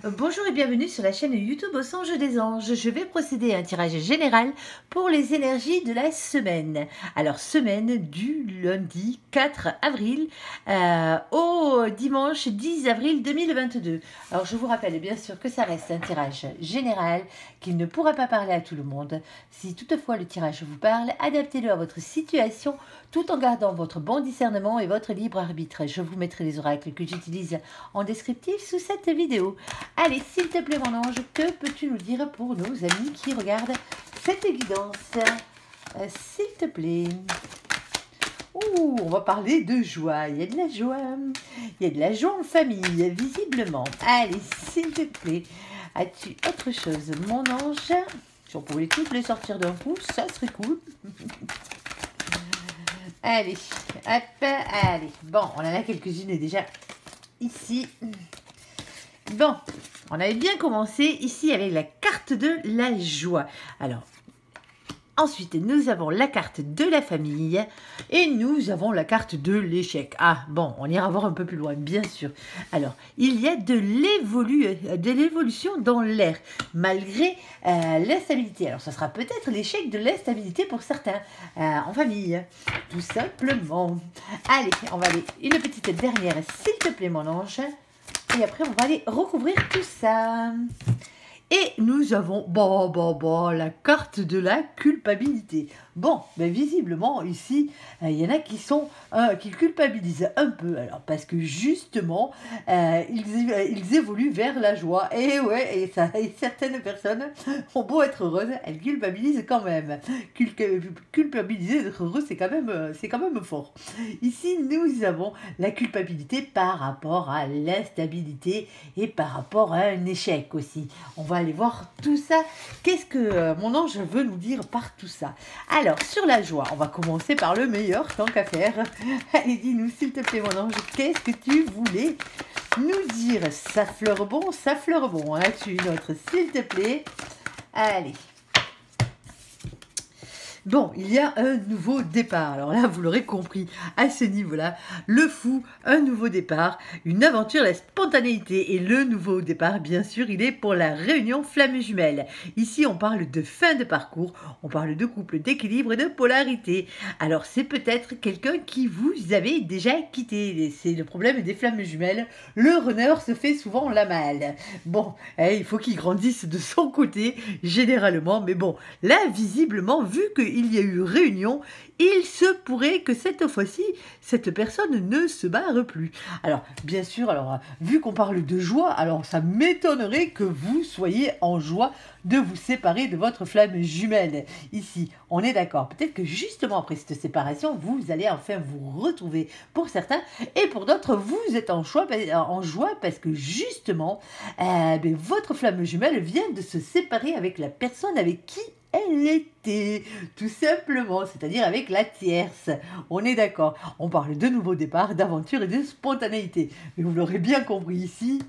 Bonjour et bienvenue sur la chaîne YouTube Au Songe des Anges. Je vais procéder à un tirage général pour les énergies de la semaine. Alors, semaine du lundi 4 avril au dimanche 10 avril 2022. Alors, je vous rappelle bien sûr que ça reste un tirage général, qu'il ne pourra pas parler à tout le monde. Si toutefois le tirage vous parle, adaptez-le à votre situation tout en gardant votre bon discernement et votre libre arbitre. Je vous mettrai les oracles que j'utilise en descriptif sous cette vidéo. Allez, s'il te plaît mon ange, que peux-tu nous dire pour nos amis qui regardent cette guidance, s'il te plaît. Ouh, on va parler de joie, il y a de la joie, il y a de la joie en famille, visiblement. Allez, s'il te plaît, as-tu autre chose, mon ange? Si on pouvait toutes les sortir d'un coup, ça serait cool. Allez, hop, allez. Bon, on en a quelques-unes déjà ici. Bon, on avait bien commencé ici avec la carte de la joie. Alors, ensuite, nous avons la carte de la famille et nous avons la carte de l'échec. Ah, bon, on ira voir un peu plus loin, bien sûr. Alors, il y a de l'évolution dans l'air, malgré l'instabilité. Alors, ça sera peut-être l'échec de l'instabilité pour certains, en famille, tout simplement. Allez, on va aller une petite dernière, s'il te plaît, mon ange. Et après, on va aller recouvrir tout ça. Et nous avons la carte de la culpabilité. Bon, ben visiblement, ici, il y en a qui culpabilisent un peu. Alors, parce que justement, ils évoluent vers la joie. Et ouais, et certaines personnes ont beau être heureuses, elles culpabilisent quand même. Culpabiliser d'être heureux, c'est quand même fort. Ici, nous avons la culpabilité par rapport à l'instabilité et par rapport à un échec aussi. On va aller voir tout ça. Qu'est-ce que mon ange veut nous dire par tout ça? Alors, sur la joie, on va commencer par le meilleur, tant qu'à faire. Allez, dis-nous, s'il te plaît, mon ange, qu'est-ce que tu voulais nous dire? Ça fleure bon, ça fleure bon. As-tu une autre, s'il te plaît? Allez. Bon, il y a un nouveau départ. Alors là, vous l'aurez compris, à ce niveau-là, le fou, un nouveau départ, une aventure, la spontanéité. Et le nouveau départ, bien sûr, il est pour la réunion flamme jumelle. Ici, on parle de fin de parcours, on parle de couple, d'équilibre et de polarité. Alors, c'est peut-être quelqu'un qui vous avez déjà quitté. C'est le problème des flammes jumelles. Le runner se fait souvent la malle. Bon, il faut qu'il grandisse de son côté, généralement. Mais bon, là, visiblement, vu que il y a eu réunion, il se pourrait que cette fois-ci, cette personne ne se barre plus. Alors, bien sûr, vu qu'on parle de joie, alors ça m'étonnerait que vous soyez en joie de vous séparer de votre flamme jumelle. Ici, on est d'accord. Peut-être que justement après cette séparation, vous allez enfin vous retrouver pour certains, et pour d'autres, vous êtes en joie parce que justement, votre flamme jumelle vient de se séparer avec la personne avec qui elle était, tout simplement, c'est-à-dire avec la tierce. On est d'accord, on parle de nouveau départ, d'aventure et de spontanéité. Mais vous l'aurez bien compris ici,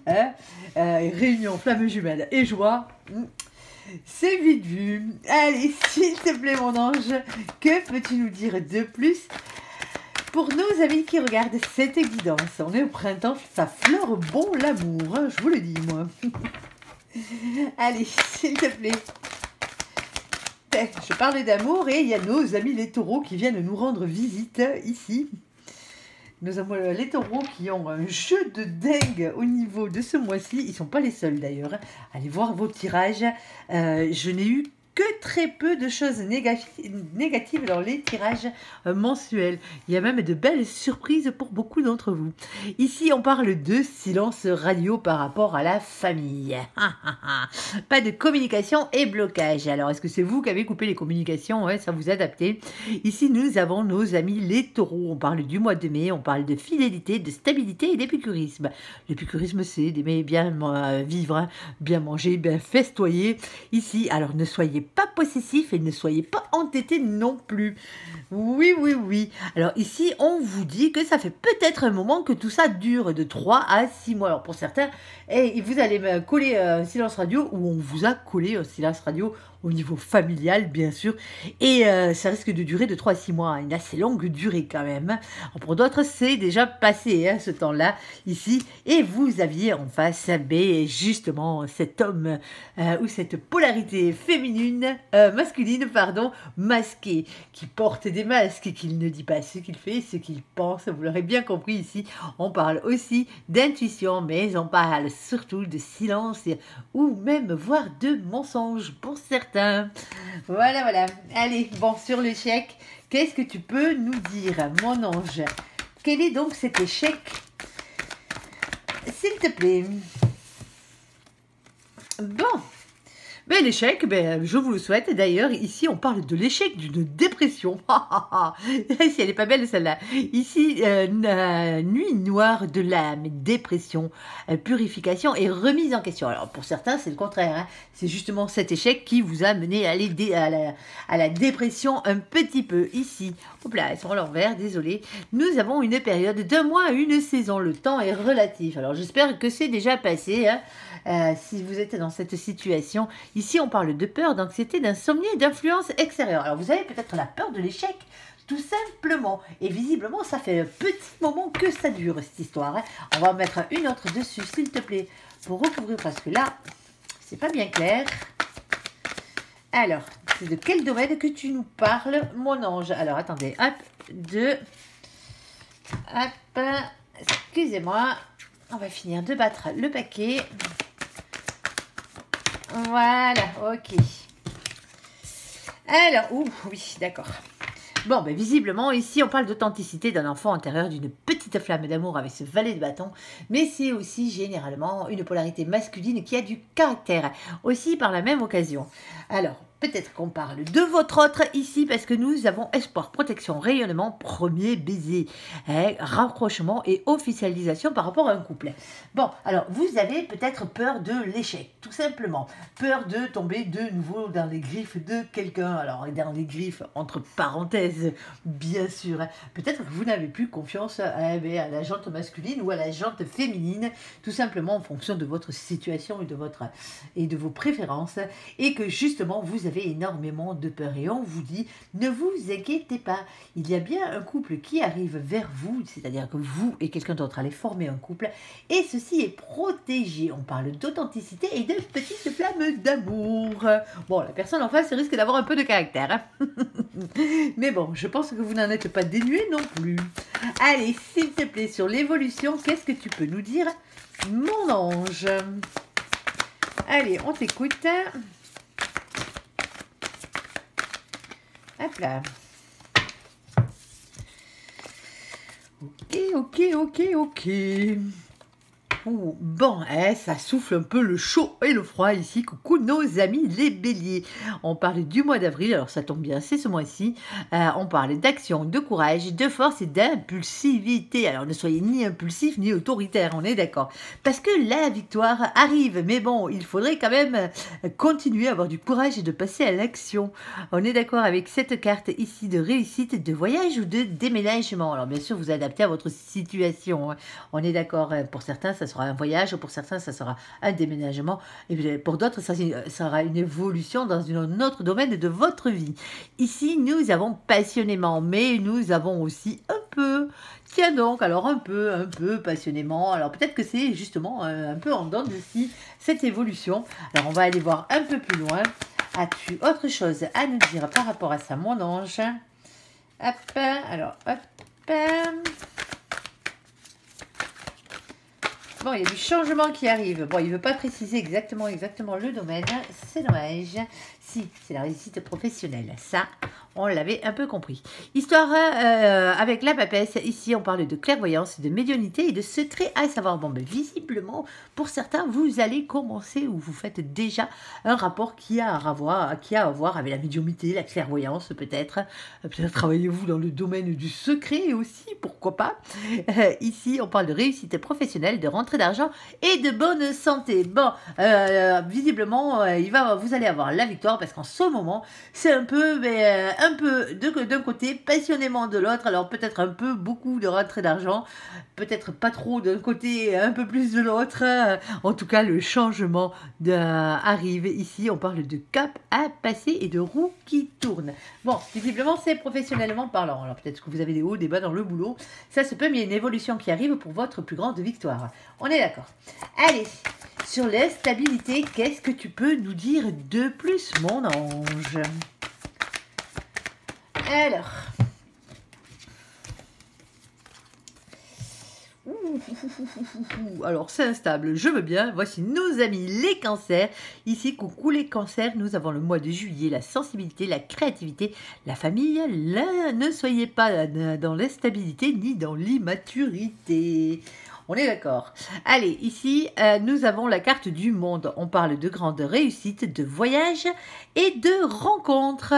réunion, flamme jumelle et joie, c'est vite vu. Allez, s'il te plaît mon ange, que peux-tu nous dire de plus pour nos amis qui regardent cette guidance? On est au printemps, ça fleure bon l'amour, hein, je vous le dis moi. Allez, s'il te plaît. Je parlais d'amour et il y a nos amis les taureaux qui viennent nous rendre visite ici. Nous avons les taureaux qui ont un jeu de dingue au niveau de ce mois-ci. Ils ne sont pas les seuls d'ailleurs. Allez voir vos tirages. Je n'ai eu que très peu de choses négatives dans les tirages mensuels. Il y a même de belles surprises pour beaucoup d'entre vous. Ici, on parle de silence radio par rapport à la famille. Pas de communication et blocage. Alors, est-ce que c'est vous qui avez coupé les communications? Ouais, ça vous adaptez. Ici, nous avons nos amis les taureaux. On parle du mois de mai, on parle de fidélité, de stabilité et d'épicurisme. L'épicurisme, c'est d'aimer bien vivre, bien manger, bien festoyer. Ici, alors ne soyez pas possessif et ne soyez pas entêté non plus. Oui, oui, oui. Alors ici, on vous dit que ça fait peut-être un moment que tout ça dure de 3 à 6 mois. Alors pour certains, vous allez me coller un silence radio ou on vous a collé un silence radio au niveau familial, bien sûr. Et ça risque de durer de 3 à 6 mois. Une assez longue durée quand même. Alors, pour d'autres, c'est déjà passé ce temps-là ici. Et vous aviez en face justement cet homme ou cette polarité féminine, masculine, pardon, masquée, qui porte des masques et qui ne dit pas ce qu'il fait, ce qu'il pense. Vous l'aurez bien compris ici. On parle aussi d'intuition, mais on parle surtout de silence ou même voire de mensonges pour certains. Voilà, voilà. Allez, bon, sur l'échec, qu'est-ce que tu peux nous dire, mon ange? Quel est donc cet échec, s'il te plaît? Bon. Mais l'échec, je vous le souhaite. D'ailleurs, ici, on parle de l'échec d'une dépression. Si elle n'est pas belle, celle-là. Ici, nuit noire de l'âme, dépression, purification et remise en question. Alors, pour certains, c'est le contraire. Hein. C'est justement cet échec qui vous a mené à la dépression un petit peu. Ici, hop là, elles sont à l'envers, désolé. Nous avons une période d'un mois à une saison. Le temps est relatif. Alors, j'espère que c'est déjà passé. Hein. Si vous êtes dans cette situation, ici on parle de peur, d'anxiété, d'insomnie et d'influence extérieure. Alors vous avez peut-être la peur de l'échec, tout simplement. Et visiblement, ça fait un petit moment que ça dure cette histoire. Hein. On va en mettre une autre dessus, s'il te plaît, pour recouvrir, parce que là, c'est pas bien clair. Alors, c'est de quel domaine que tu nous parles, mon ange? Alors, attendez, hop, hop, excusez-moi, on va finir de battre le paquet. Voilà, ok. Alors, oui, d'accord. Bon, visiblement, ici, on parle d'authenticité d'un enfant intérieur, d'une petite flamme d'amour avec ce valet de bâton, mais c'est aussi généralement une polarité masculine qui a du caractère, aussi par la même occasion. Alors, peut-être qu'on parle de votre autre ici, parce que nous avons espoir, protection, rayonnement, premier baiser, rapprochement et officialisation par rapport à un couple. Bon, alors, vous avez peut-être peur de l'échec, tout simplement. Peur de tomber de nouveau dans les griffes de quelqu'un. Alors, dans les griffes, entre parenthèses, bien sûr. Peut-être que vous n'avez plus confiance à la jante masculine ou à la jante féminine, tout simplement en fonction de votre situation et de vos préférences, et que justement, vous avez énormément de peur. Et on vous dit, ne vous inquiétez pas, il y a bien un couple qui arrive vers vous, c'est-à-dire que vous et quelqu'un d'autre allez former un couple, et ceci est protégé. On parle d'authenticité et de petites flammes d'amour. Bon, la personne en face risque d'avoir un peu de caractère. Hein. Mais bon, je pense que vous n'en êtes pas dénué non plus. Allez, s'il te plaît, sur l'évolution, qu'est-ce que tu peux nous dire, mon ange? Allez, on t'écoute. Hop là. Ok. Oh, bon, ça souffle un peu le chaud et le froid ici. Coucou nos amis les béliers. On parle du mois d'avril, alors ça tombe bien, c'est ce mois-ci. On parle d'action, de courage, de force et d'impulsivité. Alors ne soyez ni impulsif ni autoritaire, on est d'accord. Parce que la victoire arrive, mais bon, il faudrait quand même continuer à avoir du courage et de passer à l'action. On est d'accord avec cette carte ici de réussite, de voyage ou de déménagement. Alors bien sûr, vous adaptez à votre situation. Hein. On est d'accord, pour certains, ça sera un voyage, pour certains, ça sera un déménagement, et pour d'autres, ça sera une évolution dans un autre domaine de votre vie. Ici, nous avons passionnément, mais nous avons aussi un peu, tiens donc, alors un peu passionnément, alors peut-être que c'est justement un peu en dents de scie, cette évolution. Alors, on va aller voir un peu plus loin. As-tu autre chose à nous dire par rapport à ça, mon ange? Hop, alors, hop. Bon, il y a du changement qui arrive. Bon, il ne veut pas préciser exactement le domaine. C'est dommage. Si, c'est la réussite professionnelle. Ça, On l'avait un peu compris. Histoire avec la papesse, ici on parle de clairvoyance, de médiumnité et de secret à savoir. Bon, ben, visiblement, pour certains, vous allez commencer ou vous faites déjà un rapport qui a à voir avec la médiumnité, la clairvoyance peut-être. Peut-être travaillez-vous dans le domaine du secret aussi, pourquoi pas. Ici, on parle de réussite professionnelle, de rentrée d'argent et de bonne santé. Bon, visiblement, vous allez avoir la victoire parce qu'en ce moment, c'est un peu d'un côté, passionnément de l'autre. Alors peut-être un peu beaucoup de rentrée d'argent, peut-être pas trop d'un côté, un peu plus de l'autre. En tout cas, le changement arrive. Ici, on parle de cap à passer et de roue qui tourne. Bon, visiblement, c'est professionnellement parlant. Alors peut-être que vous avez des hauts, des bas dans le boulot. Ça se peut, mais il y a une évolution qui arrive pour votre plus grande victoire. On est d'accord. Allez, sur la stabilité, qu'est-ce que tu peux nous dire de plus, mon ange? Alors, alors c'est instable, je veux bien. Voici nos amis les cancers. Ici, coucou les cancers, nous avons le mois de juillet, la sensibilité, la créativité, la famille. Là, ne soyez pas dans l'instabilité ni dans l'immaturité. On est d'accord. Allez, ici, nous avons la carte du monde. On parle de grandes réussites, de voyages et de rencontres.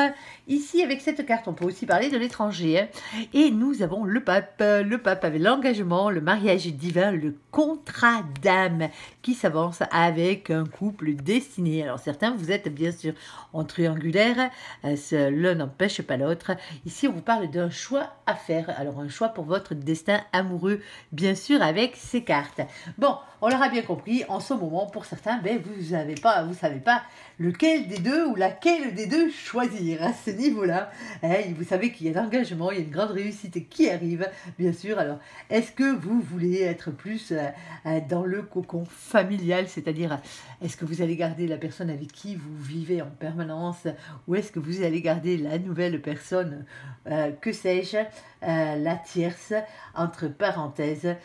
Ici, avec cette carte, on peut aussi parler de l'étranger. Hein. Et nous avons le pape. Le pape avec l'engagement, le mariage divin, le contrat d'âme qui s'avance avec un couple destiné. Alors, certains, vous êtes bien sûr en triangulaire. L'un n'empêche pas l'autre. Ici, on vous parle d'un choix à faire. Alors, un choix pour votre destin amoureux, bien sûr, avec ces cartes. Bon, on l'aura bien compris, en ce moment, pour certains, ben, vous savez pas lequel des deux ou laquelle des deux choisir à ce niveau-là. Vous savez qu'il y a l'engagement, il y a une grande réussite qui arrive, bien sûr. Alors, est-ce que vous voulez être plus dans le cocon familial, c'est-à-dire, est-ce que vous allez garder la personne avec qui vous vivez en permanence ou est-ce que vous allez garder la nouvelle personne, que sais-je, la tierce, entre parenthèses,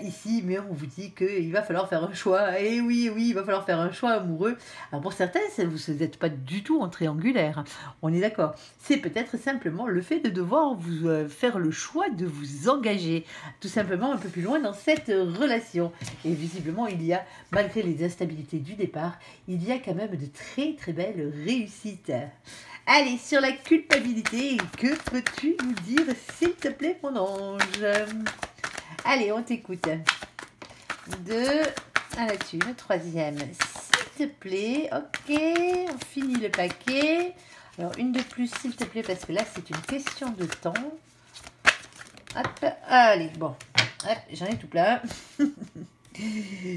ici, mais on vous dit qu'il va falloir faire un choix. Et oui, il va falloir faire un choix amoureux. Alors pour certains, vous n'êtes pas du tout en triangulaire, on est d'accord. C'est peut-être simplement le fait de devoir vous faire le choix de vous engager, tout simplement un peu plus loin dans cette relation. Et visiblement, il y a, malgré les instabilités du départ, il y a quand même de très très belles réussites. Allez, sur la culpabilité, que peux-tu nous dire, s'il te plaît, mon ange? Allez, on t'écoute. 2 à la thune, 3e, s'il te plaît. Ok, on finit le paquet. Alors, une de plus, s'il te plaît, parce que là, c'est une question de temps. Hop, allez, bon. Hop, j'en ai tout plein.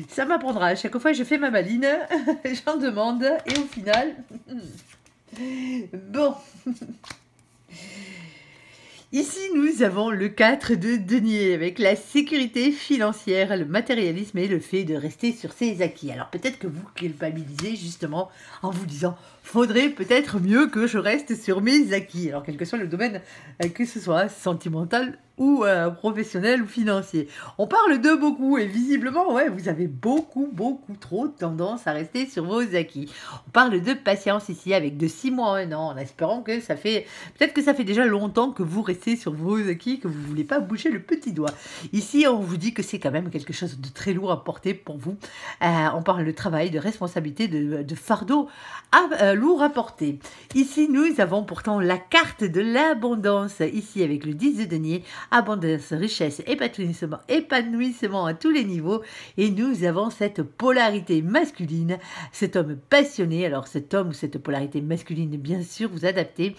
Ça m'apprendra. À chaque fois, je fais ma maline. J'en demande. Et au final... Bon... Ici, nous avons le 4 de denier avec la sécurité financière, le matérialisme et le fait de rester sur ses acquis. Alors peut-être que vous culpabilisez justement en vous disant « faudrait peut-être mieux que je reste sur mes acquis ». Alors quel que soit le domaine, que ce soit sentimental ou professionnel ou financier. On parle de beaucoup et visiblement, ouais, vous avez beaucoup trop tendance à rester sur vos acquis. On parle de patience ici avec de 6 mois à 1 an en espérant que ça fait... Peut-être que ça fait déjà longtemps que vous restez sur vos acquis, que vous ne voulez pas bouger le petit doigt. Ici, on vous dit que c'est quand même quelque chose de très lourd à porter pour vous. On parle de travail, de responsabilité, de fardeau lourd à porter. Ici, nous avons pourtant la carte de l'abondance. Ici, avec le 10 de denier, abondance, richesse, épanouissement à tous les niveaux. Et nous avons cette polarité masculine, cet homme passionné. Alors cet homme ou cette polarité masculine, bien sûr, vous adaptez.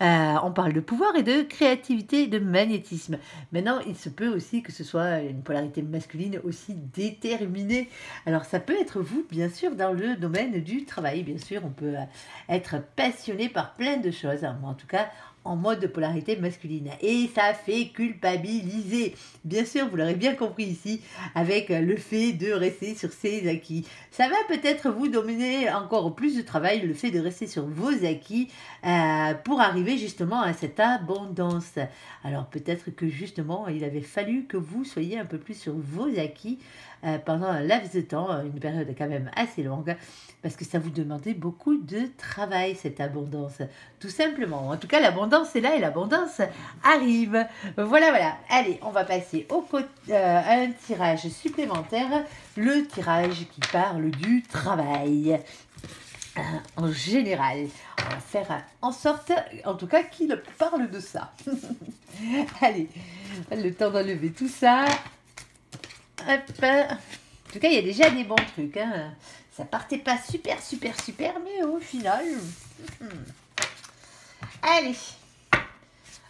On parle de pouvoir et de créativité, de magnétisme. Maintenant, il se peut aussi que ce soit une polarité masculine aussi déterminée. Alors ça peut être vous, bien sûr, dans le domaine du travail. Bien sûr, on peut être passionné par plein de choses. En tout cas, en mode de polarité masculine. Et ça fait culpabiliser. Bien sûr, vous l'aurez bien compris ici, avec le fait de rester sur ses acquis. Ça va peut-être vous dominer encore plus de travail, le fait de rester sur vos acquis pour arriver justement à cette abondance. Alors peut-être que justement, il avait fallu que vous soyez un peu plus sur vos acquis pendant un laps de temps, une période quand même assez longue, parce que ça vous demandait beaucoup de travail, cette abondance, tout simplement. En tout cas, l'abondance est là et l'abondance arrive. Voilà, voilà. Allez, on va passer à un tirage supplémentaire, le tirage qui parle du travail. En général, on va faire en sorte, en tout cas, qu'il parle de ça. Allez, le temps d'enlever tout ça. Hop. En tout cas, il y a déjà des bons trucs. Hein. Ça partait pas super, mais au final... Allez.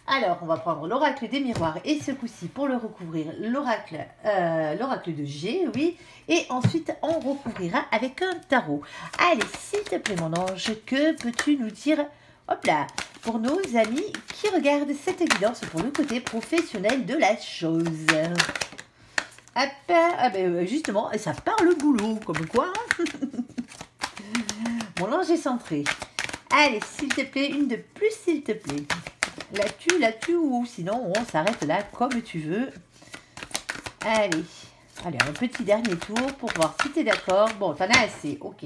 Alors, on va prendre l'oracle des miroirs et ce coup-ci, pour le recouvrir, l'oracle de G, oui. Et ensuite, on recouvrira avec un tarot. Allez, s'il te plaît, mon ange, que peux-tu nous dire, hop là, pour nos amis qui regardent cette évidence pour le côté professionnel de la chose. Hop, ah ben justement, ça parle boulot, comme quoi. Mon ange est centré. Allez, s'il te plaît, une de plus, s'il te plaît. Là-tu, ou sinon on s'arrête là comme tu veux. Allez, un petit dernier tour pour voir si tu es d'accord. Bon, t'en as assez, ok.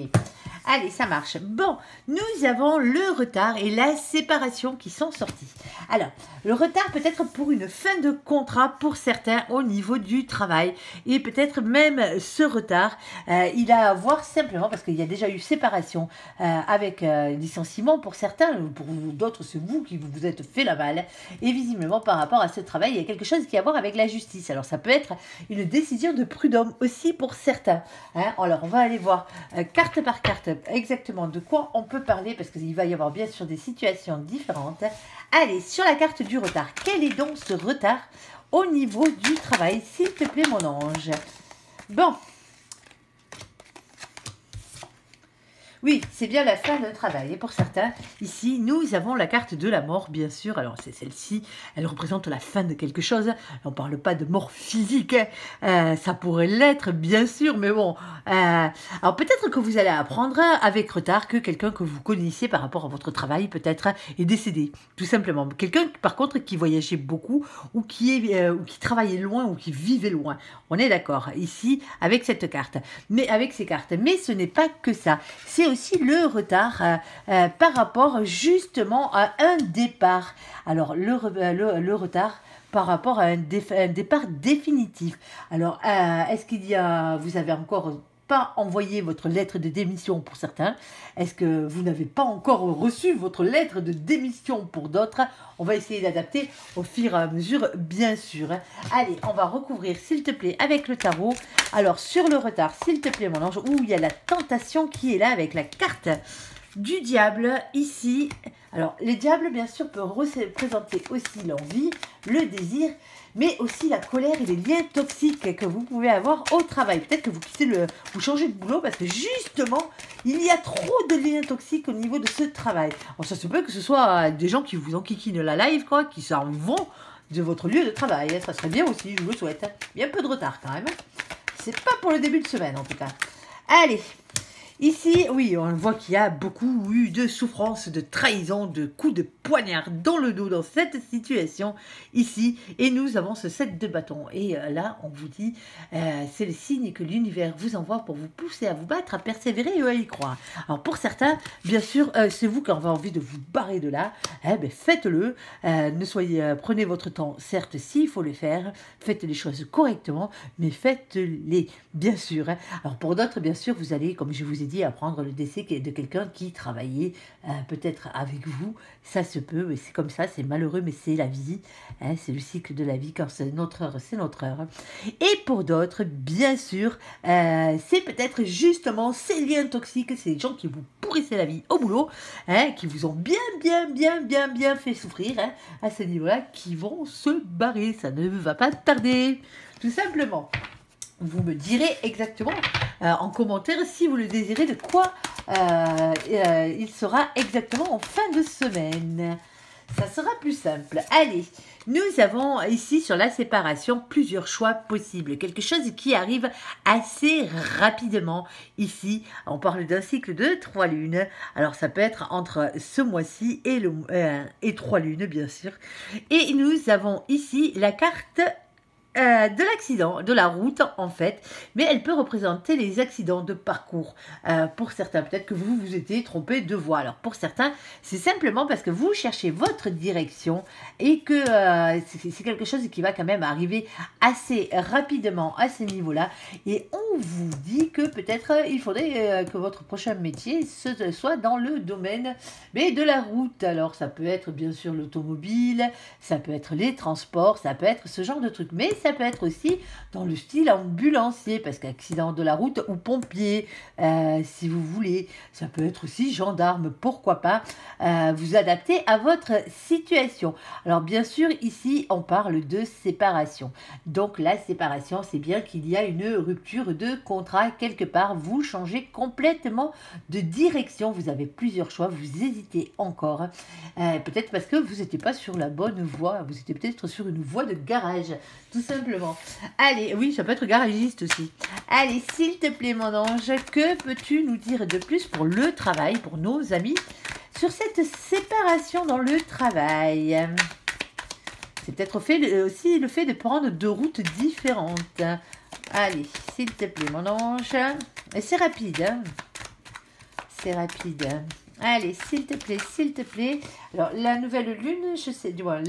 Allez, ça marche. Bon, nous avons le retard et la séparation qui sont sortis. Alors, le retard peut être pour une fin de contrat pour certains au niveau du travail. Et peut-être même ce retard, il a à voir simplement parce qu'il y a déjà eu séparation avec licenciement pour certains. Pour d'autres, c'est vous qui vous êtes fait la malle. Et visiblement, par rapport à ce travail, il y a quelque chose qui a à voir avec la justice. Alors, ça peut être une décision de prud'homme aussi pour certains. Hein. Alors, on va aller voir carte par carte exactement de quoi on peut parler parce qu'il va y avoir bien sûr des situations différentes. Allez, sur la carte du retard, quel est donc ce retard au niveau du travail, s'il te plaît, mon ange? Bon. Oui, c'est bien la fin de travail. Et pour certains, ici, nous avons la carte de la mort, bien sûr. Alors, c'est celle-ci, elle représente la fin de quelque chose. On ne parle pas de mort physique. Ça pourrait l'être, bien sûr, mais bon. Alors, peut-être que vous allez apprendre avec retard que quelqu'un que vous connaissiez par rapport à votre travail, peut-être, est décédé. Tout simplement. Quelqu'un, par contre, qui voyageait beaucoup ou qui travaillait loin ou qui vivait loin. On est d'accord, ici, avec cette carte. Mais avec ces cartes. Mais ce n'est pas que ça. C'est aussi le retard par rapport justement à un départ. Alors, le retard par rapport à un départ définitif. Alors, est-ce qu'il y a... Vous avez encore pas envoyé votre lettre de démission pour certains? Est-ce que vous n'avez pas encore reçu votre lettre de démission pour d'autres? On va essayer d'adapter au fur et à mesure, bien sûr. Allez, on va recouvrir, s'il te plaît, avec le tarot. Alors, sur le retard, s'il te plaît, mon ange, où il y a la tentation qui est là avec la carte du diable, ici. Alors, les diables, bien sûr, peuvent représenter aussi l'envie, le désir, mais aussi la colère et les liens toxiques que vous pouvez avoir au travail. Peut-être que vous changez de boulot parce que justement, il y a trop de liens toxiques au niveau de ce travail. Alors, ça se peut que ce soit des gens qui vous enquiquinent la live, quoi, qui s'en vont de votre lieu de travail. Ça serait bien aussi, je vous le souhaite. Il y a un peu de retard quand même. C'est pas pour le début de semaine en tout cas. Allez. Ici, oui, on voit qu'il y a beaucoup eu de souffrance, de trahison, de coups de poignard dans le dos dans cette situation ici. Et nous avons ce 7 de bâton. Et là, on vous dit, c'est le signe que l'univers vous envoie pour vous pousser à vous battre, à persévérer et à y croire. Alors pour certains, bien sûr, c'est vous qui avez envie de vous barrer de là. Eh ben, faites-le. Prenez votre temps, certes, s'il faut le faire. Faites les choses correctement, mais faites-les, bien sûr. Hein. Alors pour d'autres, bien sûr, vous allez, comme je vous ai dit, apprendre le décès de quelqu'un qui travaillait peut-être avec vous. Ça se peut, mais c'est comme ça, c'est malheureux, mais c'est la vie. Hein, c'est le cycle de la vie. Quand c'est notre heure, c'est notre heure. Et pour d'autres, bien sûr, c'est peut-être justement ces liens toxiques, ces gens qui vous pourrissaient la vie au boulot, hein, qui vous ont bien fait souffrir hein, à ce niveau-là, qui vont se barrer. Ça ne va pas tarder, tout simplement. Vous me direz exactement en commentaire si vous le désirez de quoi il sera exactement en fin de semaine. Ça sera plus simple. Allez, nous avons ici sur la séparation plusieurs choix possibles. Quelque chose qui arrive assez rapidement. Ici, on parle d'un cycle de 3 lunes. Alors, ça peut être entre ce mois-ci et 3 lunes, bien sûr. Et nous avons ici la carte de l'accident, de la route en fait, mais elle peut représenter les accidents de parcours. Pour certains, peut-être que vous vous étiez trompé de voie. Alors pour certains, c'est simplement parce que vous cherchez votre direction et que c'est quelque chose qui va quand même arriver assez rapidement à ce niveau-là. Et on vous dit que peut-être il faudrait que votre prochain métier soit dans le domaine mais de la route. Alors ça peut être bien sûr l'automobile, ça peut être les transports, ça peut être ce genre de truc. Mais ça peut être aussi dans le style ambulancier, parce qu'accident de la route ou pompier, si vous voulez. Ça peut être aussi gendarme, pourquoi pas, vous adapter à votre situation. Alors bien sûr, ici, on parle de séparation. Donc la séparation, c'est bien qu'il y a une rupture de contrat quelque part. Vous changez complètement de direction. Vous avez plusieurs choix, vous hésitez encore. Peut-être parce que vous n'étiez pas sur la bonne voie. Vous étiez peut-être sur une voie de garage, tout simplement. Allez, oui, ça peut être garagiste aussi. Allez, s'il te plaît, mon ange, que peux-tu nous dire de plus pour le travail, pour nos amis, sur cette séparation dans le travail? C'est peut-être aussi le fait de prendre deux routes différentes. Allez, s'il te plaît, mon ange. Et c'est rapide, hein? C'est rapide. Allez, s'il te plaît, s'il te plaît. Alors, la nouvelle lune, je sais, du moins,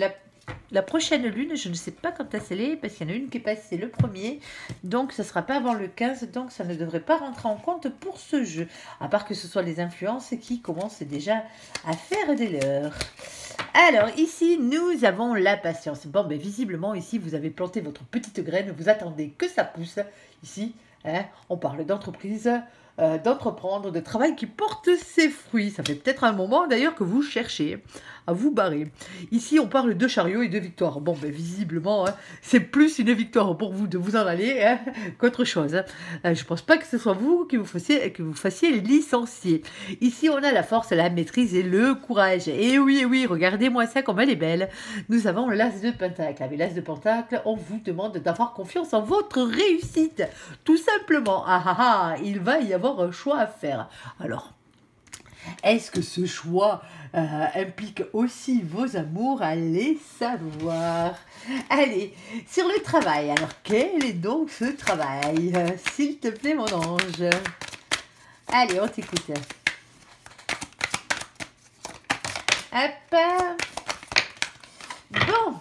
la prochaine lune, je ne sais pas quand elle est, parce qu'il y en a une qui est passée le 1er, donc ça ne sera pas avant le 15, donc ça ne devrait pas rentrer en compte pour ce jeu, à part que ce soit les influences qui commencent déjà à faire des leurs. Alors, ici, nous avons la patience. Bon, ben visiblement, ici, vous avez planté votre petite graine, vous attendez que ça pousse. Ici, hein, on parle d'entreprise, d'entreprendre, de travail qui porte ses fruits. Ça fait peut-être un moment d'ailleurs que vous cherchez à vous barrer. Ici, on parle de chariot et de victoire. Bon, ben visiblement, hein, c'est plus une victoire pour vous de vous en aller hein, qu'autre chose. Hein. Je ne pense pas que ce soit vous qui vous fassiez licencier. Ici, on a la force, la maîtrise et le courage. Et oui, regardez-moi ça comme elle est belle. Nous avons l'as de pentacle. Avec l'as de pentacle, on vous demande d'avoir confiance en votre réussite. Tout simplement. Il va y avoir un choix à faire. Alors, est-ce que ce choix implique aussi vos amours? Allez savoir. Allez, sur le travail. Alors, quel est donc ce travail? S'il te plaît, mon ange. Allez, on t'écoute. Hop. Bon.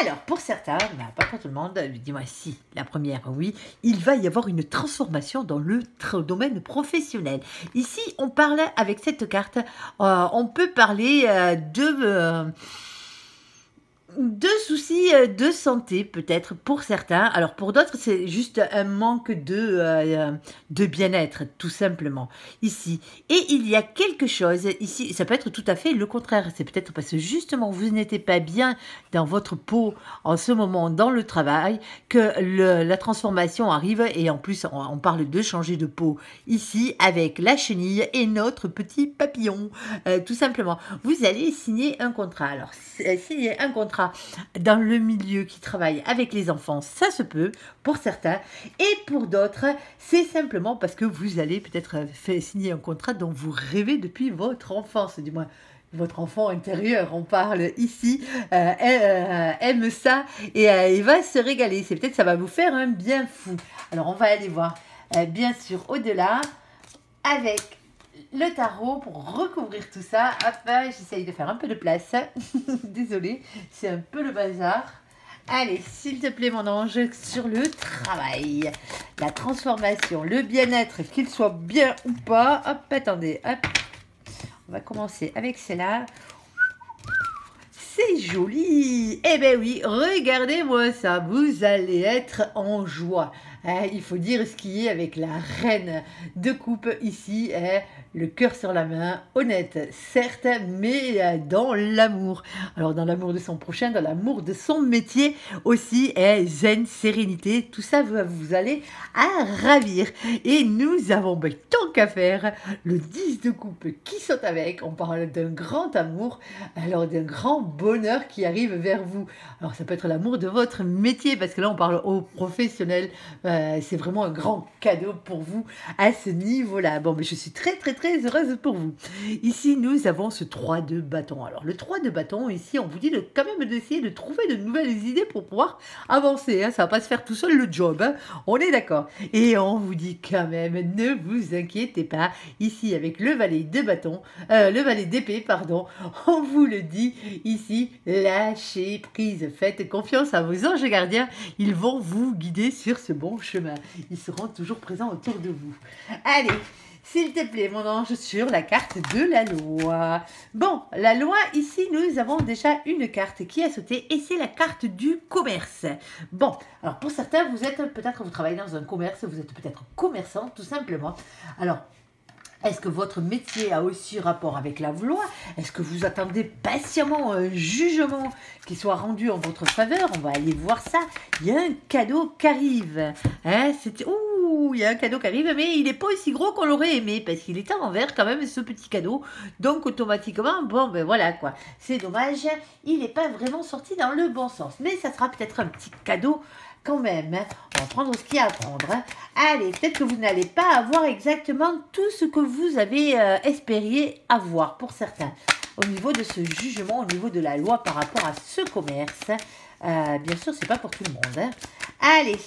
Alors, pour certains, pas pour tout le monde, dis-moi si, la première, oui, il va y avoir une transformation dans le domaine professionnel. Ici, on parle avec cette carte, on peut parler de soucis de santé peut-être pour certains. Alors pour d'autres, c'est juste un manque de bien-être, tout simplement, ici. Et il y a quelque chose ici, ça peut être tout à fait le contraire. C'est peut-être parce que justement, vous n'êtes pas bien dans votre peau en ce moment dans le travail que la transformation arrive. Et en plus, on parle de changer de peau ici avec la chenille et notre petit papillon, tout simplement. Vous allez signer un contrat. Alors, signer un contrat dans le milieu qui travaille avec les enfants, ça se peut pour certains, et pour d'autres, c'est simplement parce que vous allez peut-être signer un contrat dont vous rêvez depuis votre enfance, du moins votre enfant intérieur, on parle ici, aime ça et il va se régaler. C'est peut-être ça va vous faire un bien fou. Alors on va aller voir bien sûr au-delà avec le tarot pour recouvrir tout ça. Hop, j'essaye de faire un peu de place. Désolée, c'est un peu le bazar. Allez, s'il te plaît, mon ange, sur le travail, la transformation, le bien-être, qu'il soit bien ou pas. Hop, attendez, hop. On va commencer avec celle-là. C'est joli. Eh bien oui, regardez-moi ça. Vous allez être en joie. Il faut dire ce qui est avec la reine de coupe ici. Le cœur sur la main, honnête, certes, mais dans l'amour. Alors dans l'amour de son prochain, dans l'amour de son métier aussi, zen, sérénité, tout ça, vous allez à ravir. Et nous avons, tant qu'à faire, le 10 de coupe qui saute avec. On parle d'un grand amour, alors d'un grand bonheur. bonheur qui arrive vers vous. Alors ça peut être l'amour de votre métier, parce que là on parle aux professionnels. C'est vraiment un grand cadeau pour vous à ce niveau-là. Bon, mais je suis très très très heureuse pour vous. Ici nous avons ce 3 de bâton. Alors le 3 de bâton, ici on vous dit quand même d'essayer de trouver de nouvelles idées pour pouvoir avancer. Hein. Ça va pas se faire tout seul le job, hein. On est d'accord. Et on vous dit quand même, ne vous inquiétez pas. Ici avec le valet de bâton, le valet d'épée, pardon, on vous le dit ici, lâchez prise, faites confiance à vos anges gardiens, ils vont vous guider sur ce bon chemin, ils seront toujours présents autour de vous. Allez, s'il te plaît, mon ange, sur la carte de la loi. Bon, la loi, ici, nous avons déjà une carte qui a sauté et c'est la carte du commerce. Bon, alors pour certains, vous êtes peut-être, vous travaillez dans un commerce, vous êtes peut-être commerçant, tout simplement. Alors, est-ce que votre métier a aussi rapport avec la loi? Est-ce que vous attendez patiemment un jugement qui soit rendu en votre faveur? On va aller voir ça. Il y a un cadeau qui arrive. Hein, ouh, il y a un cadeau qui arrive, mais il n'est pas aussi gros qu'on l'aurait aimé, parce qu'il est à l'envers quand même, ce petit cadeau. Donc automatiquement, bon ben voilà quoi. C'est dommage, il n'est pas vraiment sorti dans le bon sens. Mais ça sera peut-être un petit cadeau quand même, hein. On va prendre ce qu'il y a à prendre. Hein. Allez, peut-être que vous n'allez pas avoir exactement tout ce que vous avez espéré avoir pour certains. Au niveau de ce jugement, au niveau de la loi par rapport à ce commerce, bien sûr, c'est pas pour tout le monde. Hein. Allez,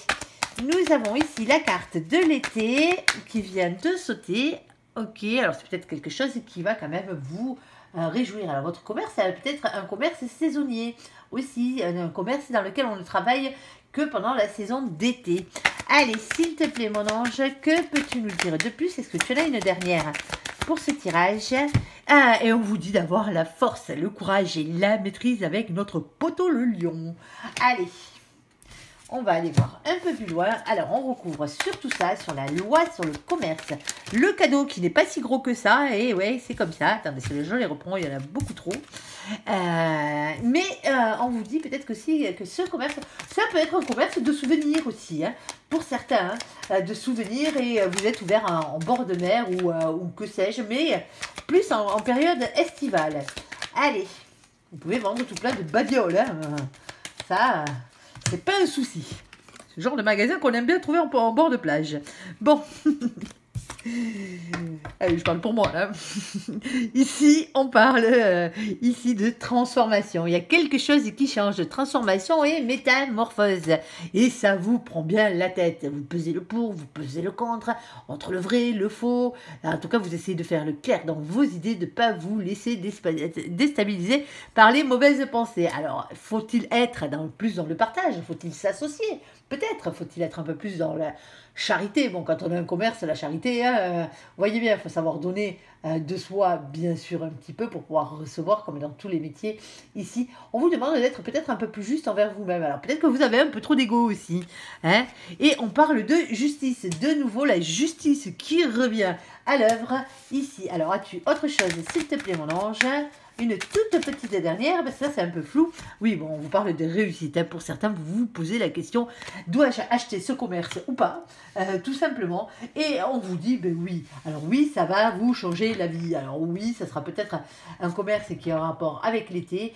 nous avons ici la carte de l'été qui vient de sauter. Ok, alors c'est peut-être quelque chose qui va quand même vous réjouir. Alors votre commerce, c'est peut-être un commerce saisonnier aussi, un commerce dans lequel on ne travaille que pendant la saison d'été. Allez, s'il te plaît, mon ange, que peux-tu nous dire de plus? Est-ce que tu en as une dernière pour ce tirage? Et on vous dit d'avoir la force, le courage et la maîtrise avec notre poteau le lion. Allez, on va aller voir un peu plus loin. Alors, on recouvre sur tout ça, sur la loi, sur le commerce. Le cadeau qui n'est pas si gros que ça. Et ouais, c'est comme ça. Attendez, c'est je les reprends, il y en a beaucoup trop. Mais on vous dit peut-être que ce commerce, ça peut être un commerce de souvenirs aussi. Hein, pour certains, hein, de souvenirs. Et vous êtes ouvert en bord de mer ou que sais-je. Mais plus en période estivale. Allez, vous pouvez vendre tout plein de babioles. Hein, ça... c'est pas un souci. C'est le genre de magasin qu'on aime bien trouver en bord de plage. Bon. Allez, je parle pour moi, là. Ici, on parle ici de transformation. Il y a quelque chose qui change de transformation et métamorphose. Et ça vous prend bien la tête. Vous pesez le pour, vous pesez le contre, entre le vrai, le faux. En tout cas, vous essayez de faire le clair dans vos idées, de ne pas vous laisser déstabiliser par les mauvaises pensées. Alors, faut-il être plus dans le partage? Faut-il s'associer? Peut-être. Faut-il être un peu plus dans la charité? Bon, quand on a un commerce, la charité, hein, voyez bien, il faut savoir donner de soi, bien sûr, un petit peu pour pouvoir recevoir, comme dans tous les métiers. Ici, on vous demande d'être peut-être un peu plus juste envers vous-même. Alors, peut-être que vous avez un peu trop d'ego aussi. Hein, et on parle de justice. De nouveau, la justice qui revient à l'œuvre ici. Alors, as-tu autre chose, s'il te plaît, mon ange? Une toute petite dernière, parce que ça c'est un peu flou. Oui, bon, on vous parle de réussite. Hein. Pour certains, vous vous posez la question, dois-je acheter ce commerce ou pas? Tout simplement. Et on vous dit, ben oui. Alors oui, ça va vous changer la vie. Alors oui, ça sera peut-être un commerce qui a un rapport avec l'été.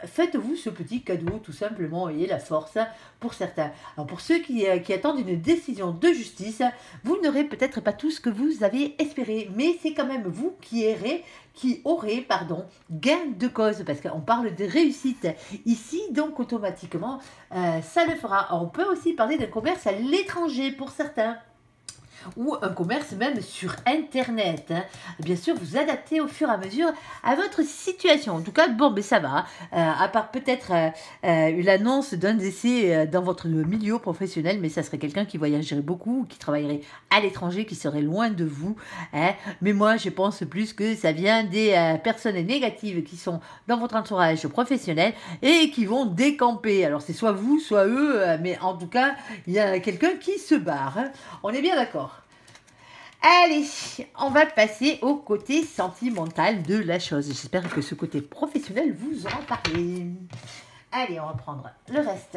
Faites-vous ce petit cadeau, tout simplement, ayez la force pour certains. Alors pour ceux qui attendent une décision de justice, vous n'aurez peut-être pas tout ce que vous avez espéré, mais c'est quand même vous qui aurez gain de cause, parce qu'on parle de réussite ici, donc automatiquement, ça le fera. On peut aussi parler d'un commerce à l'étranger pour certains, ou un commerce même sur Internet. Hein. Bien sûr, vous adaptez au fur et à mesure à votre situation. En tout cas, bon, mais ça va. À part peut-être l'annonce d'un décès dans votre milieu professionnel, mais ça serait quelqu'un qui voyagerait beaucoup, qui travaillerait à l'étranger, qui serait loin de vous. Hein. Mais moi, je pense plus que ça vient des personnes négatives qui sont dans votre entourage professionnel et qui vont décamper. Alors, c'est soit vous, soit eux, mais en tout cas, il y a quelqu'un qui se barre. Hein. On est bien d'accord. Allez, on va passer au côté sentimental de la chose. J'espère que ce côté professionnel vous aura parlé. Allez, on va prendre le reste.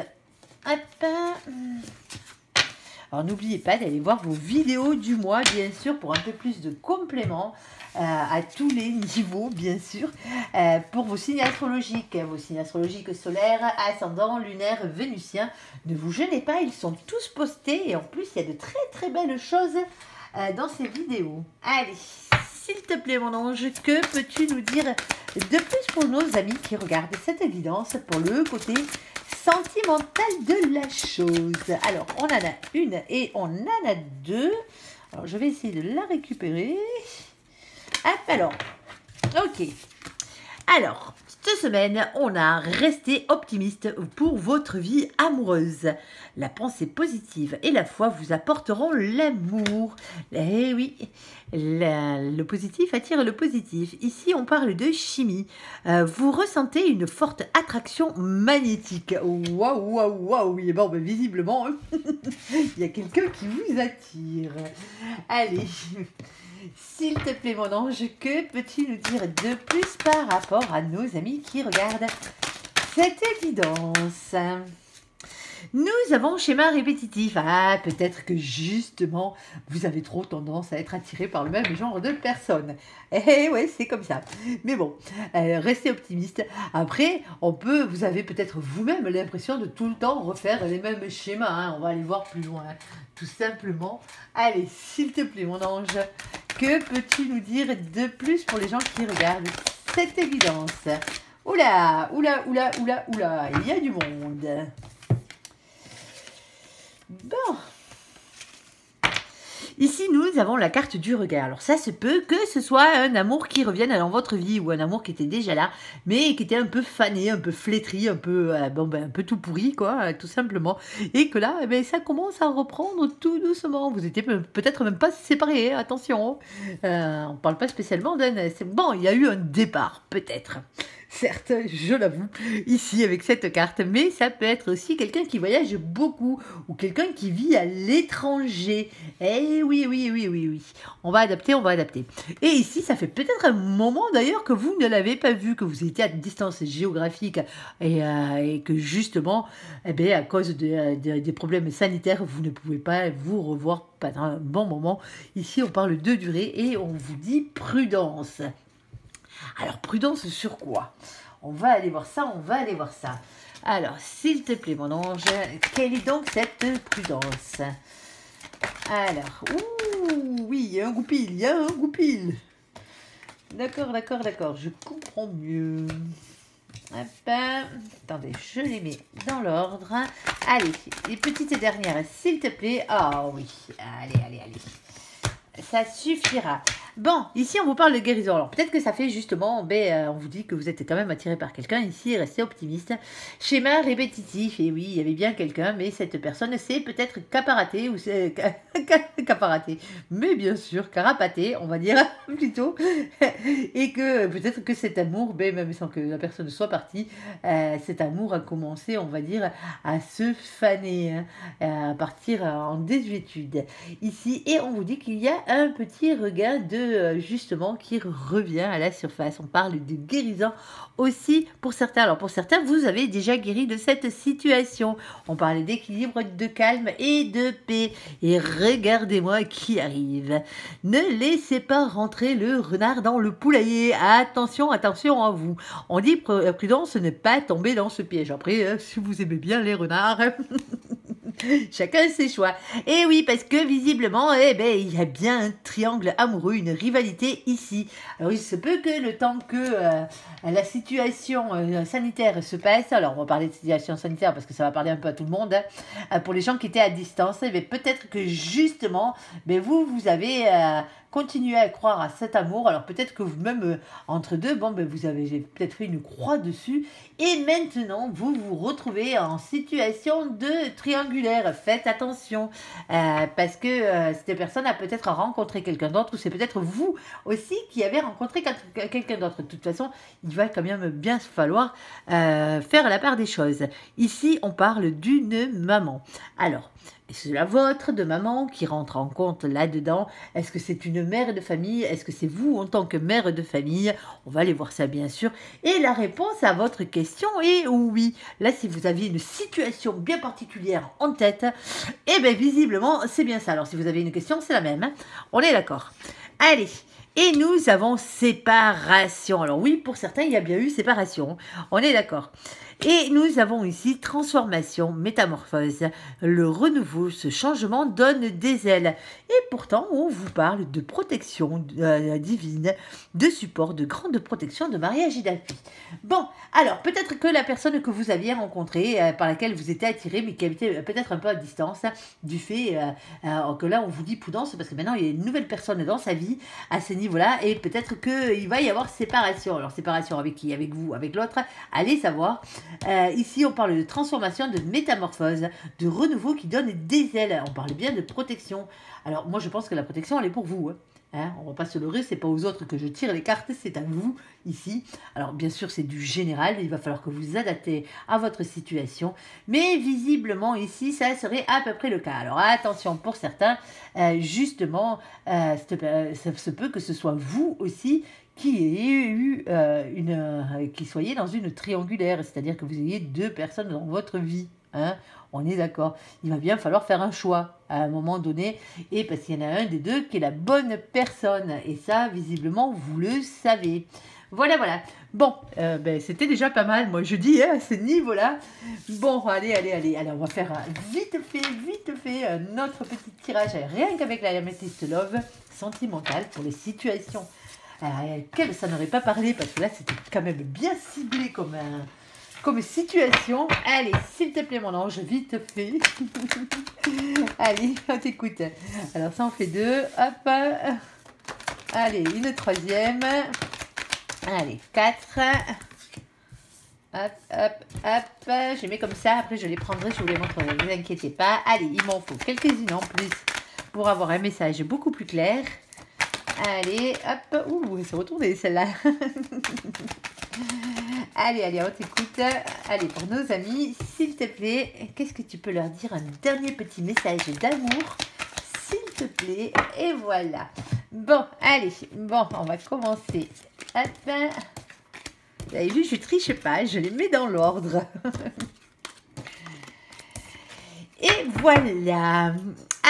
Hop. Alors, n'oubliez pas d'aller voir vos vidéos du mois, bien sûr, pour un peu plus de compléments. à tous les niveaux, bien sûr, pour vos signes astrologiques solaires, ascendant, lunaire, vénusien. Ne vous gênez pas, ils sont tous postés et en plus, il y a de très très belles choses dans ces vidéos. Allez, s'il te plaît mon ange, que peux-tu nous dire de plus pour nos amis qui regardent cette évidence pour le côté sentimental de la chose? Alors, on en a une et on en a deux. Alors, je vais essayer de la récupérer. Hop, alors, ok. Alors, cette semaine, on a resté optimiste pour votre vie amoureuse. La pensée positive et la foi vous apporteront l'amour. Eh oui, le positif attire le positif. Ici, on parle de chimie. Vous ressentez une forte attraction magnétique. Waouh, waouh, waouh. Oui, bon, ben, visiblement, il y a quelqu'un qui vous attire. Allez. S'il te plaît, mon ange, que peux-tu nous dire de plus par rapport à nos amis qui regardent cette évidence? Nous avons schéma répétitif. Ah, peut-être que justement, vous avez trop tendance à être attiré par le même genre de personnes. Eh ouais, c'est comme ça. Mais bon, restez optimiste. Après, vous avez peut-être vous-même l'impression de tout le temps refaire les mêmes schémas. Hein. On va aller voir plus loin. Tout simplement. Allez, s'il te plaît, mon ange, que peux-tu nous dire de plus pour les gens qui regardent cette évidence? Oula, oula, oula, oula, oula, il y a du monde. Bon. Ici, nous avons la carte du regard. Alors ça se peut que ce soit un amour qui revienne dans votre vie ou un amour qui était déjà là, mais qui était un peu fané, un peu flétri, un peu, un peu tout pourri, quoi, tout simplement. Et que là, ça commence à reprendre tout doucement. Vous étiez peut-être même pas séparés, hein, attention. On ne parle pas spécialement d'un... Bon, il y a eu un départ, peut-être. Certes, je l'avoue, ici avec cette carte, mais ça peut être aussi quelqu'un qui voyage beaucoup ou quelqu'un qui vit à l'étranger. Eh oui, oui, oui, oui, oui. On va adapter, on va adapter. Et ici, ça fait peut-être un moment d'ailleurs que vous ne l'avez pas vu, que vous étiez à distance géographique et que justement, à cause des problèmes sanitaires, vous ne pouvez pas vous revoir pendant un bon moment. Ici, on parle de durée et on vous dit prudence. Alors, prudence sur quoi? On va aller voir ça, on va aller voir ça. Alors, s'il te plaît, mon ange, quelle est donc cette prudence? Alors, oui, il y a un goupil, il y a un goupil. D'accord, d'accord, d'accord, je comprends mieux. Hop, attendez, je les mets dans l'ordre. Allez, les petites dernières, s'il te plaît. Ah oui, allez, allez, allez. Ça suffira. Bon, ici on vous parle de guérison. Alors peut-être que ça fait justement, on vous dit que vous êtes quand même attiré par quelqu'un. Ici, restez optimiste. Schéma répétitif. Et oui, il y avait bien quelqu'un, mais cette personne s'est peut-être caparatée ou c'est caparatée. Mais bien sûr, carapatée, on va dire plutôt. Et que peut-être que cet amour, même sans que la personne soit partie, cet amour a commencé, on va dire, à se faner, à partir en désuétude. Ici, et on vous dit qu'il y a un petit regain de justement qui revient à la surface. On parle de guérison aussi pour certains. Alors pour certains, vous avez déjà guéri de cette situation. On parlait d'équilibre, de calme et de paix. Et regardez-moi qui arrive. Ne laissez pas rentrer le renard dans le poulailler. Attention, attention à vous. On dit prudence, ne pas tomber dans ce piège. Après, si vous aimez bien les renards... Chacun ses choix. Et oui, parce que visiblement, il y a bien un triangle amoureux, une rivalité ici. Alors, il se peut que le temps que la situation sanitaire se passe, alors on va parler de situation sanitaire parce que ça va parler un peu à tout le monde, pour les gens qui étaient à distance, peut-être que justement, vous avez continué à croire à cet amour. Alors peut-être que vous-même, entre deux, vous avez peut-être fait une croix dessus. Et maintenant, vous vous retrouvez en situation de triangulaire. Faites attention, parce que cette personne a peut-être rencontré quelqu'un d'autre, ou c'est peut-être vous aussi qui avez rencontré quelqu'un d'autre. De toute façon, il va quand même bien falloir faire la part des choses. Ici, on parle d'une maman. Alors, est-ce la vôtre de maman qui rentre en compte là-dedans? Est-ce que c'est une mère de famille? Est-ce que c'est vous en tant que mère de famille? On va aller voir ça bien sûr. Et la réponse à votre question est oui. Là, si vous aviez une situation bien particulière en tête, visiblement, c'est bien ça. Alors, si vous avez une question, c'est la même. Hein. On est d'accord. Allez. Et nous avons séparation. Alors oui, pour certains, il y a bien eu séparation. On est d'accord. Et nous avons ici transformation, métamorphose. Le renouveau, ce changement donne des ailes. Et pourtant, on vous parle de protection divine, de support, de grande protection, de mariage et d'appui. Bon, alors peut-être que la personne que vous aviez rencontrée, par laquelle vous étiez attiré, mais qui habitait peut-être un peu à distance, du fait que là, on vous dit prudence, parce que maintenant, il y a une nouvelle personne dans sa vie à ce niveau-là, et peut-être qu'il va y avoir séparation. Alors, séparation avec qui? Avec vous, avec l'autre? Allez savoir. Ici, on parle de transformation, de métamorphose, de renouveau qui donne des ailes. On parle bien de protection. Alors, moi, je pense que la protection, elle est pour vous. Hein, on ne va pas se leurrer, c'est pas aux autres que je tire les cartes, c'est à vous ici. Alors, bien sûr, c'est du général. Il va falloir que vous adaptez à votre situation. Mais visiblement, ici, ça serait à peu près le cas. Alors, attention, pour certains, justement, ça se peut que ce soit vous aussi qui ayez eu qui soyez dans une triangulaire, c'est-à-dire que vous ayez deux personnes dans votre vie. Hein, on est d'accord. Il va bien falloir faire un choix à un moment donné, et parce qu'il y en a un des deux qui est la bonne personne. Et ça, visiblement, vous le savez. Voilà, voilà. Bon, c'était déjà pas mal, moi je dis, à ce niveau-là. Bon, allez. Alors, on va faire vite fait notre petit tirage, rien qu'avec la Amethyst Love sentimentale pour les situations quelle ça n'aurait pas parlé, parce que là c'était quand même bien ciblé comme situation. Allez, s'il te plaît mon ange, vite fait. Allez, on t'écoute. Alors ça on fait deux, hop. Allez, une troisième. Allez, 4. Hop. Je les mets comme ça, après je les prendrai, je vous les montrerai, ne vous inquiétez pas. Allez, il m'en faut quelques-unes en plus pour avoir un message beaucoup plus clair. Allez, hop. Ouh, elle s'est retournée celle-là. Allez, on t'écoute. Allez, pour nos amis, s'il te plaît, qu'est-ce que tu peux leur dire? Un dernier petit message d'amour, s'il te plaît. Et voilà. Bon, allez. Bon, on va commencer. Hop. Vous avez vu, je triche pas, je les mets dans l'ordre. Et voilà.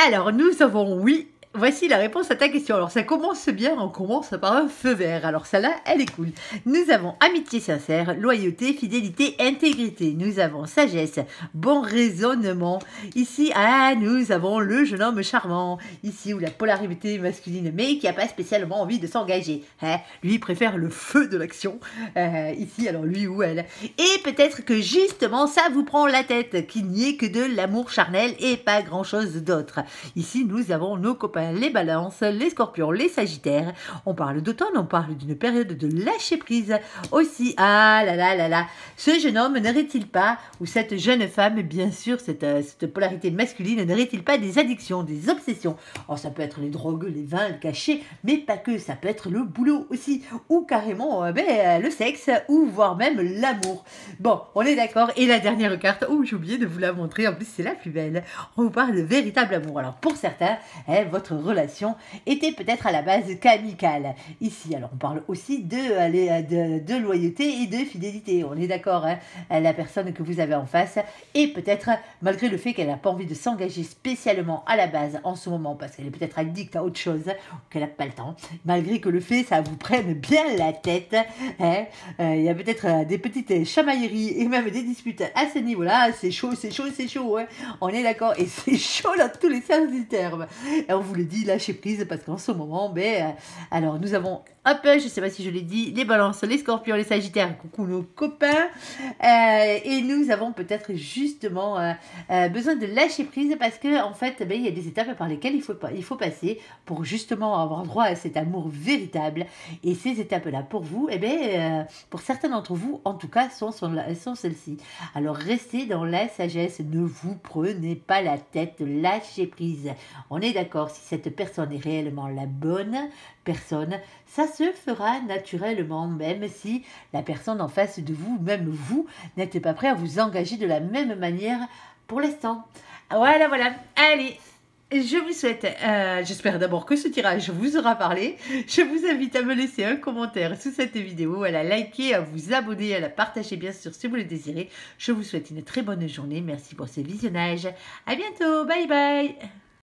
Alors, nous avons oui. Voici la réponse à ta question. Alors, ça commence bien, on commence par un feu vert. Alors, celle-là, elle est cool. Nous avons amitié sincère, loyauté, fidélité, intégrité. Nous avons sagesse, bon raisonnement. Ici, nous avons le jeune homme charmant. Ici, où la polarité masculine, mais qui n'a pas spécialement envie de s'engager. Lui, il préfère le feu de l'action. Ici, alors lui ou elle. Et peut-être que justement, ça vous prend la tête, qu'il n'y ait que de l'amour charnel et pas grand-chose d'autre. Ici, nous avons nos copains, les balances, les scorpions, les sagittaires. On parle d'automne, on parle d'une période de lâcher prise aussi. Ah là là là là, ce jeune homme n'aurait-il pas, ou cette jeune femme, bien sûr, cette polarité masculine, n'aurait-il pas des addictions, des obsessions? Oh, ça peut être les drogues, les vins, le cachet, mais pas que, ça peut être le boulot aussi, ou carrément le sexe, ou voire même l'amour. Bon, on est d'accord. Et la dernière carte, j'ai oublié de vous la montrer, en plus c'est la plus belle. On vous parle de véritable amour. Alors pour certains, votre relation était peut-être à la base qu'amicale. Ici, alors on parle aussi de loyauté et de fidélité. On est d'accord, la personne que vous avez en face, et peut-être, malgré le fait qu'elle n'a pas envie de s'engager spécialement à la base en ce moment, parce qu'elle est peut-être addict à autre chose, ou qu'elle n'a pas le temps, malgré que le fait, ça vous prenne bien la tête, il y a peut-être des petites chamailleries et même des disputes à ce niveau-là. C'est chaud, on est d'accord, et c'est chaud dans tous les sens du terme. Et on vous le dit, lâchez prise, parce qu'en ce moment, alors nous avons, je ne sais pas si je l'ai dit, les balances, les scorpions, les sagittaires, coucou nos copains, et nous avons peut-être justement besoin de lâcher prise, parce que en fait, il y a des étapes par lesquelles il faut passer pour justement avoir droit à cet amour véritable. Et ces étapes-là, pour vous, pour certains d'entre vous, en tout cas, sont celles-ci. Alors, restez dans la sagesse, ne vous prenez pas la tête, lâchez prise. On est d'accord, si cette personne est réellement la bonne personne, ça se fera naturellement, même si la personne en face de vous, même vous, n'êtes pas prêt à vous engager de la même manière pour l'instant. Voilà, allez. Je vous souhaite, j'espère d'abord que ce tirage vous aura parlé. Je vous invite à me laisser un commentaire sous cette vidéo, à la liker, à vous abonner, à la partager bien sûr si vous le désirez. Je vous souhaite une très bonne journée. Merci pour ce visionnage. À bientôt. Bye bye.